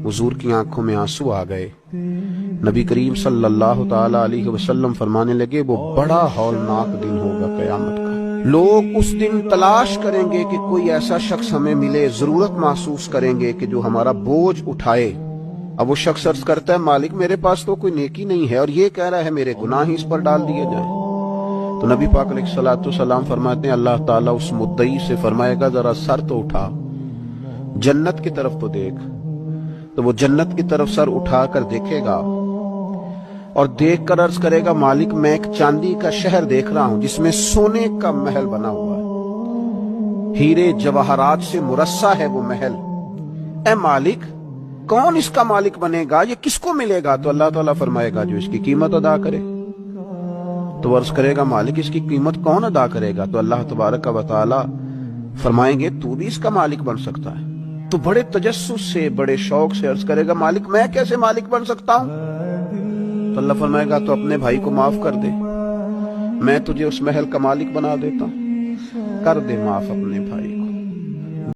हुजूर की आंखों में आंसू आ गए। नबी करीम सल्लल्लाहु ताला अलैहि वसल्लम फरमाने लगे, वो बड़ा हौलनाक दिन होगा क़यामत का। लोग उस दिन तलाश करेंगे कि कोई ऐसा शख्स हमें मिले, जरूरत महसूस करेंगे कि जो हमारा बोझ उठाए। अब वो शख्स अर्ज करता है, मालिक मेरे पास तो कोई नेकी नहीं है और ये कह रहा है मेरे गुनाह ही इस पर डाल दिए जाएं। तो नबी पाक अलैहिस्सलाम फरमाते हैं, अल्लाह ताला उस मुद्दई से फरमाएगा, जरा सर तो उठा, जन्नत की तरफ तो देख। तो वो जन्नत की तरफ सर उठाकर देखेगा और देखकर अर्ज करेगा, मालिक मैं एक चांदी का शहर देख रहा हूं जिसमें सोने का महल बना हुआ है, हीरे जवाहरात से मुरस्सा है वो महल। ए मालिक, कौन इसका मालिक बनेगा, ये किसको मिलेगा? तो अल्लाह ताला फरमाएगा, जो इसकी कीमत अदा करे। तो अर्ज करेगा, मालिक इसकी कीमत कौन अदा करेगा? तो अल्लाह तबारक व तआला फरमाएंगे, तू भी इसका मालिक बन सकता है। तो बड़े तजस्सुस से, बड़े शौक से अर्ज करेगा, मालिक मैं कैसे मालिक बन सकता हूं? तो अल्लाह फरमाएगा, तो अपने भाई को माफ कर दे, मैं तुझे उस महल का मालिक बना देता हूं। कर दे माफ अपने भाई को।